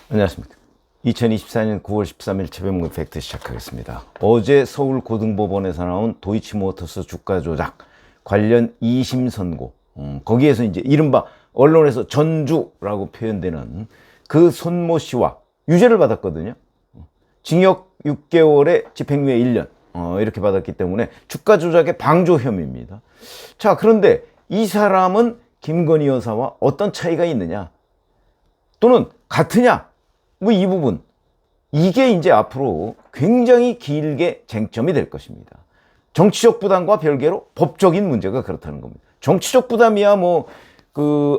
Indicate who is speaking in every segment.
Speaker 1: 안녕하십니까. 2024년 9월 13일 최병무의 팩트 시작하겠습니다. 어제 서울고등법원에서 나온 도이치모터스 주가 조작 관련 2심 선고, 거기에서 이제 이른바 언론에서 전주라고 표현되는 그 손모 씨와 유죄를 받았거든요. 징역 6개월에 집행유예 1년 이렇게 받았기 때문에 주가 조작의 방조 혐의입니다. 자, 그런데 이 사람은 김건희 여사와 어떤 차이가 있느냐, 또는 같으냐, 뭐 이 부분, 이게 이제 앞으로 굉장히 길게 쟁점이 될 것입니다. 정치적 부담과 별개로 법적인 문제가 그렇다는 겁니다. 정치적 부담이야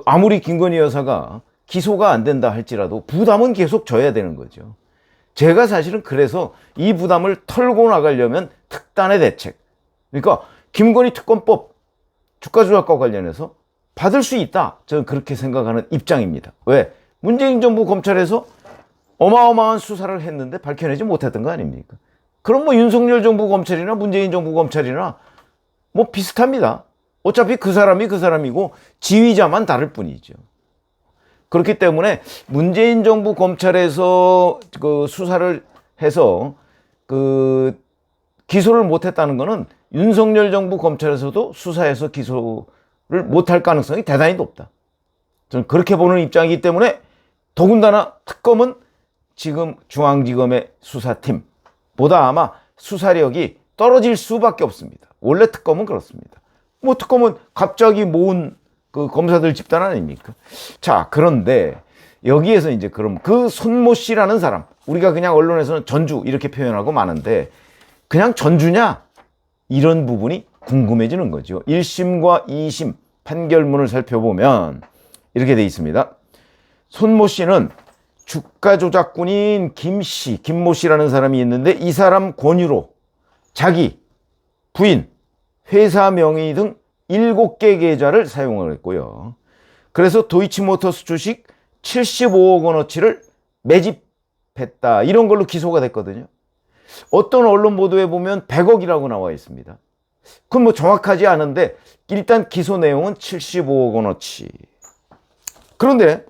Speaker 1: 아무리 김건희 여사가 기소가 안 된다 할지라도 부담은 계속 져야 되는 거죠. 제가 사실은 그래서 이 부담을 털고 나가려면 특단의 대책, 그러니까 김건희 특검법 주가 조작과 관련해서 받을 수 있다, 저는 그렇게 생각하는 입장입니다. 왜? 문재인 정부 검찰에서 어마어마한 수사를 했는데 밝혀내지 못했던 거 아닙니까? 그럼 뭐 윤석열 정부 검찰이나 문재인 정부 검찰이나 뭐 비슷합니다. 어차피 그 사람이 그 사람이고 지휘자만 다를 뿐이죠. 그렇기 때문에 문재인 정부 검찰에서 그 수사를 해서 그 기소를 못했다는 거는 윤석열 정부 검찰에서도 수사해서 기소를 못할 가능성이 대단히 높다, 저는 그렇게 보는 입장이기 때문에, 더군다나 특검은 지금 중앙지검의 수사팀보다 아마 수사력이 떨어질 수밖에 없습니다. 원래 특검은 그렇습니다. 뭐 특검은 갑자기 모은 그 검사들 집단 아닙니까? 자, 그런데 여기에서 이제 그럼 그 손모 씨라는 사람, 우리가 그냥 언론에서는 전주 이렇게 표현하고 마는데 그냥 전주냐? 이런 부분이 궁금해지는 거죠. 1심과 2심 판결문을 살펴보면 이렇게 돼 있습니다. 손모 씨는 주가 조작꾼인 김모 씨라는 사람이 있는데, 이 사람 권유로 자기, 부인, 회사 명의 등 7개 계좌를 사용을 했고요. 그래서 도이치모터스 주식 75억 원어치를 매집했다, 이런 걸로 기소가 됐거든요. 어떤 언론 보도에 보면 100억이라고 나와 있습니다. 그건 뭐 정확하지 않은데 일단 기소 내용은 75억 원어치. 그런데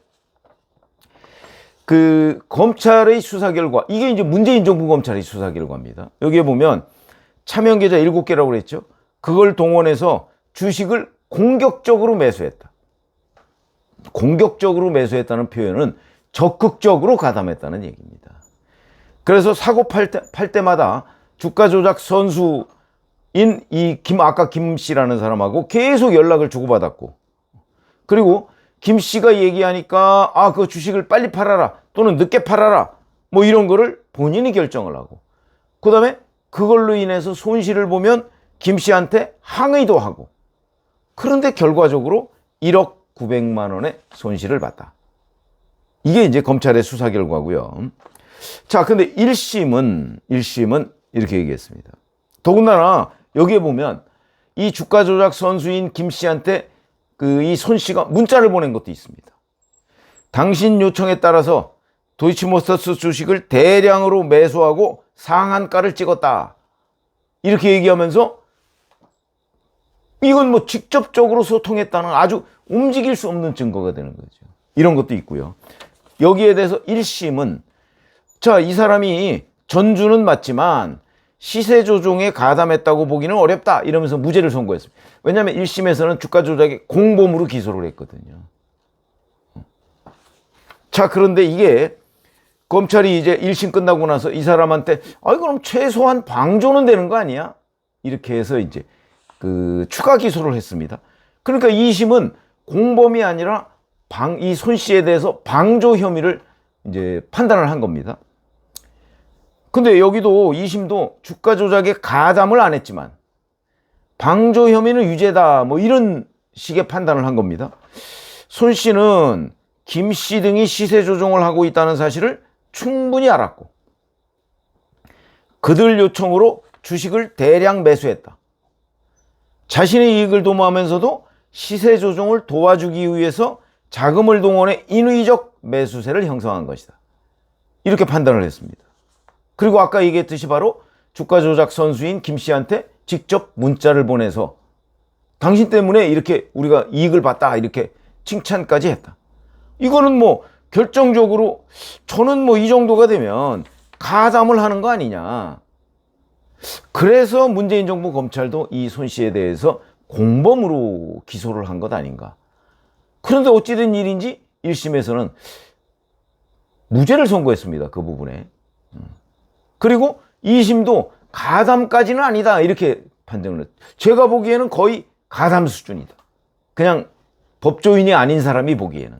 Speaker 1: 그 검찰의 수사 결과, 이게 이제 문재인 정부 검찰의 수사 결과입니다. 여기에 보면 차명 계좌 7개라고 그랬죠. 그걸 동원해서 주식을 공격적으로 매수했다. 공격적으로 매수했다는 표현은 적극적으로 가담했다는 얘기입니다. 그래서 사고 팔 때마다 주가 조작 선수인 아까 김 씨라는 사람하고 계속 연락을 주고받았고, 그리고 김 씨가 얘기하니까 그 주식을 빨리 팔아라, 또는 늦게 팔아라, 뭐 이런 거를 본인이 결정을 하고, 그 다음에 그걸로 인해서 손실을 보면 김 씨한테 항의도 하고, 그런데 결과적으로 1억 900만 원의 손실을 봤다. 이게 이제 검찰의 수사 결과고요. 자, 근데 1심은 이렇게 얘기했습니다. 더군다나 여기에 보면 이 주가 조작 선수인 김 씨한테 이 손 씨가 문자를 보낸 것도 있습니다. 당신 요청에 따라서 도이치모터스 주식을 대량으로 매수하고 상한가를 찍었다, 이렇게 얘기하면서 이건 뭐 직접적으로 소통했다는 아주 움직일 수 없는 증거가 되는 거죠. 이런 것도 있고요. 여기에 대해서 1심은 이 사람이 전주는 맞지만 시세 조종에 가담했다고 보기는 어렵다, 이러면서 무죄를 선고했습니다. 왜냐하면 1심에서는 주가 조작에 공범으로 기소를 했거든요. 자, 그런데 이게 검찰이 이제 1심 끝나고 나서 이 사람한테 그럼 최소한 방조는 되는 거 아니야? 이렇게 해서 이제 추가 기소를 했습니다. 그러니까 2심은 공범이 아니라 이 손 씨에 대해서 방조 혐의를 이제 판단을 한 겁니다. 근데 여기도 2심도 주가 조작에 가담을 안 했지만 방조 혐의는 유죄다, 뭐 이런 식의 판단을 한 겁니다. 손 씨는 김 씨 등이 시세 조종을 하고 있다는 사실을 충분히 알았고, 그들 요청으로 주식을 대량 매수했다. 자신의 이익을 도모하면서도 시세 조종을 도와주기 위해서 자금을 동원해 인위적 매수세를 형성한 것이다, 이렇게 판단을 했습니다. 그리고 아까 얘기했듯이 바로 주가 조작 선수인 김 씨한테 직접 문자를 보내서 당신 때문에 이렇게 우리가 이익을 봤다, 이렇게 칭찬까지 했다. 이거는 뭐 결정적으로 저는 뭐 이 정도가 되면 가담을 하는 거 아니냐. 그래서 문재인 정부 검찰도 이 손 씨에 대해서 공범으로 기소를 한 것 아닌가. 그런데 어찌된 일인지 1심에서는 무죄를 선고했습니다. 그 부분에. 그리고 2심도 가담까지는 아니다 이렇게 판정을 했어요. 제가 보기에는 거의 가담 수준이다. 그냥 법조인이 아닌 사람이 보기에는.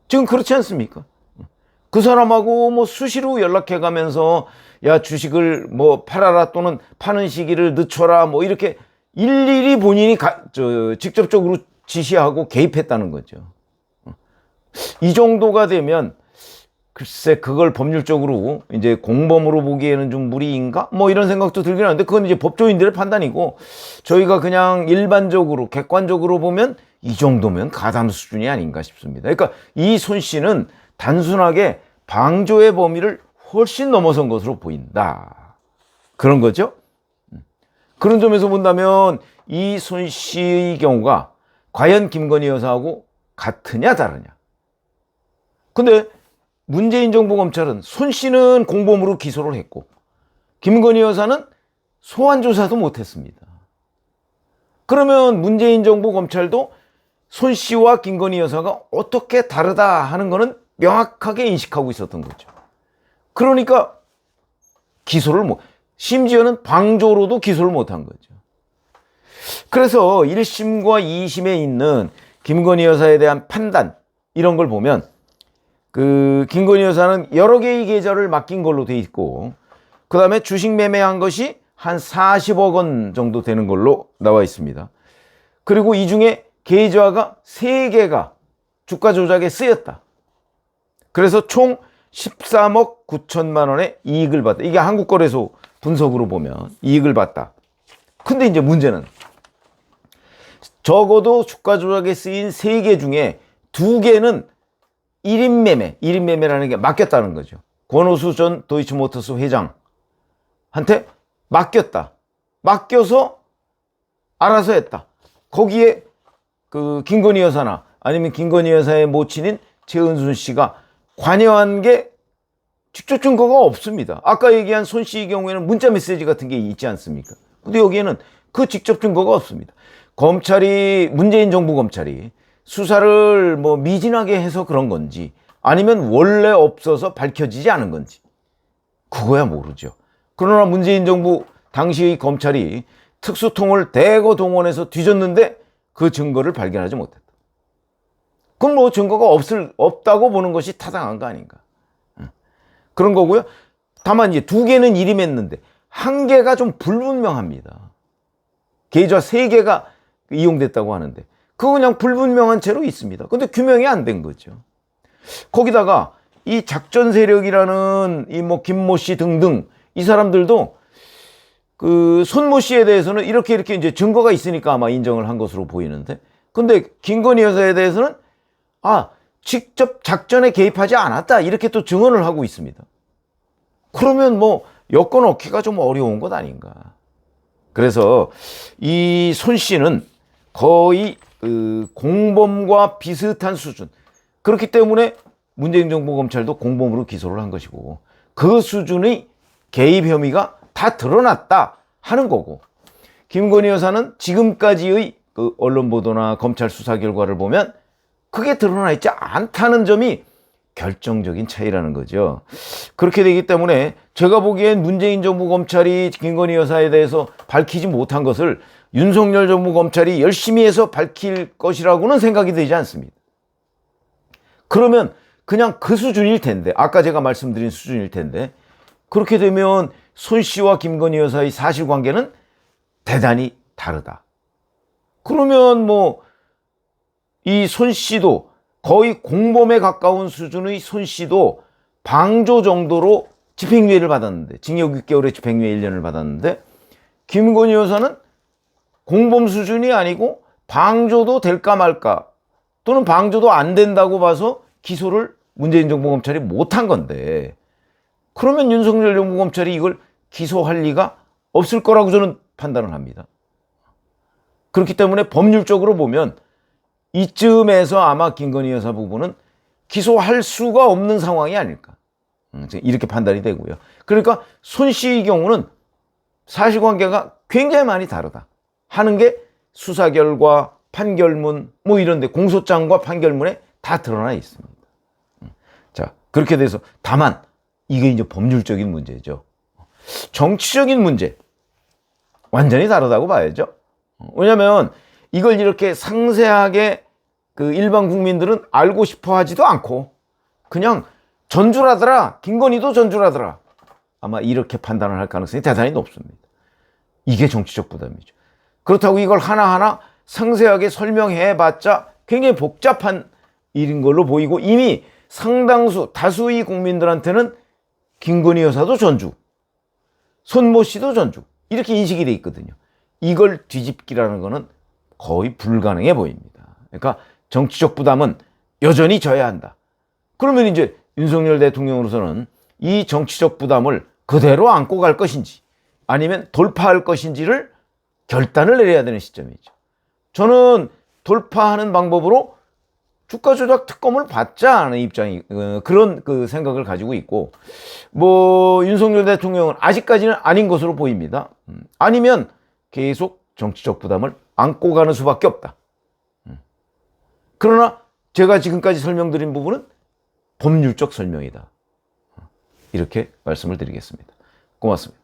Speaker 1: 지금 그렇지 않습니까? 그 사람하고 뭐 수시로 연락해 가면서 야 주식을 뭐 팔아라 또는 파는 시기를 늦춰라 뭐 이렇게 일일이 본인이 직접적으로 지시하고 개입했다는 거죠. 이 정도가 되면 글쎄 그걸 법률적으로 이제 공범으로 보기에는 좀 무리인가? 뭐 이런 생각도 들긴 하는데 그건 이제 법조인들의 판단이고 저희가 그냥 일반적으로 객관적으로 보면 이 정도면 가담 수준이 아닌가 싶습니다. 그러니까 이 손 씨는 단순하게 방조의 범위를 훨씬 넘어선 것으로 보인다. 그런 거죠. 그런 점에서 본다면 이 손 씨의 경우가 과연 김건희 여사하고 같으냐 다르냐. 근데 문재인 정부 검찰은 손 씨는 공범으로 기소를 했고 김건희 여사는 소환 조사도 못했습니다. 그러면 문재인 정부 검찰도 손 씨와 김건희 여사가 어떻게 다르다 하는 것은 명확하게 인식하고 있었던 거죠. 그러니까 기소를 심지어는 방조로도 기소를 못한 거죠. 그래서 1심과 2심에 있는 김건희 여사에 대한 판단 이런 걸 보면 김건희 여사는 여러 개의 계좌를 맡긴 걸로 돼 있고 그 다음에 주식 매매한 것이 한 40억 원 정도 되는 걸로 나와 있습니다. 그리고 이 중에 계좌가 3개가 주가 조작에 쓰였다. 그래서 총 13억 9천만 원의 이익을 봤다. 이게 한국거래소 분석으로 보면 이익을 봤다. 근데 이제 문제는 적어도 주가 조작에 쓰인 3개 중에 2개는 1인 매매라는 게 맡겼다는 거죠. 권오수 전 도이치모터스 회장한테 맡겼다. 맡겨서 알아서 했다. 거기에 김건희 여사나 아니면 김건희 여사의 모친인 최은순 씨가 관여한 게 직접 증거가 없습니다. 아까 얘기한 손 씨의 경우에는 문자 메시지 같은 게 있지 않습니까? 근데 여기에는 그 직접 증거가 없습니다. 문재인 정부 검찰이 수사를 미진하게 해서 그런 건지 아니면 원래 없어서 밝혀지지 않은 건지 그거야 모르죠. 그러나 문재인 정부 당시의 검찰이 특수통을 대거 동원해서 뒤졌는데 그 증거를 발견하지 못했다. 그럼 증거가 없다고 보는 것이 타당한 거 아닌가. 그런 거고요. 다만 이제 2개는 일임했는데 1개가 좀 불분명합니다. 계좌 3개가 이용됐다고 하는데 그거 그냥 불분명한 채로 있습니다. 근데 규명이 안 된 거죠. 거기다가 이 작전 세력이라는 김모 씨 등등 이 사람들도 손모 씨에 대해서는 이렇게 이제 증거가 있으니까 아마 인정을 한 것으로 보이는데 근데 김건희 여사에 대해서는 직접 작전에 개입하지 않았다 이렇게 또 증언을 하고 있습니다. 그러면 여건 얻기가 좀 어려운 것 아닌가. 그래서 이 손 씨는 거의 공범과 비슷한 수준. 그렇기 때문에 문재인 정부 검찰도 공범으로 기소를 한 것이고 그 수준의 개입 혐의가 다 드러났다 하는 거고 김건희 여사는 지금까지의 언론 보도나 검찰 수사 결과를 보면 그게 드러나 있지 않다는 점이 결정적인 차이라는 거죠. 그렇게 되기 때문에 제가 보기엔 문재인 정부 검찰이 김건희 여사에 대해서 밝히지 못한 것을 윤석열 정부 검찰이 열심히 해서 밝힐 것이라고는 생각이 되지 않습니다. 그러면 그냥 그 수준일 텐데 아까 제가 말씀드린 수준일 텐데 그렇게 되면 손 씨와 김건희 여사의 사실관계는 대단히 다르다. 그러면 이 손 씨도 거의 공범에 가까운 수준의 손 씨도 방조 정도로 집행유예를 받았는데 징역 6개월에 집행유예 1년을 받았는데 김건희 여사는 공범 수준이 아니고 방조도 될까 말까 또는 방조도 안 된다고 봐서 기소를 문재인 정부 검찰이 못한 건데 그러면 윤석열 정부 검찰이 이걸 기소할 리가 없을 거라고 저는 판단을 합니다. 그렇기 때문에 법률적으로 보면 이쯤에서 아마 김건희 여사 부부는 기소할 수가 없는 상황이 아닐까. 이렇게 판단이 되고요. 그러니까 손 씨의 경우는 사실관계가 굉장히 많이 다르다 하는 게 수사 결과, 판결문 뭐 이런데 공소장과 판결문에 다 드러나 있습니다. 자, 그렇게 돼서 다만 이게 이제 법률적인 문제죠. 정치적인 문제 완전히 다르다고 봐야죠. 왜냐하면 이걸 이렇게 상세하게 그 일반 국민들은 알고 싶어 하지도 않고 그냥 전주라더라, 김건희도 전주라더라, 아마 이렇게 판단을 할 가능성이 대단히 높습니다. 이게 정치적 부담이죠. 그렇다고 이걸 하나하나 상세하게 설명해봤자 굉장히 복잡한 일인 걸로 보이고 이미 상당수 다수의 국민들한테는 김건희 여사도 전주, 손모 씨도 전주 이렇게 인식이 돼 있거든요. 이걸 뒤집기라는 거는 거의 불가능해 보입니다. 그러니까 정치적 부담은 여전히 져야 한다. 그러면 이제 윤석열 대통령으로서는 이 정치적 부담을 그대로 안고 갈 것인지 아니면 돌파할 것인지를 결단을 내려야 되는 시점이죠. 저는 돌파하는 방법으로 주가 조작 특검을 받자 하는 입장이 그런 그 생각을 가지고 있고 뭐 윤석열 대통령은 아직까지는 아닌 것으로 보입니다. 아니면 계속 정치적 부담을 안고 가는 수밖에 없다. 그러나 제가 지금까지 설명드린 부분은 법률적 설명이다. 이렇게 말씀을 드리겠습니다. 고맙습니다.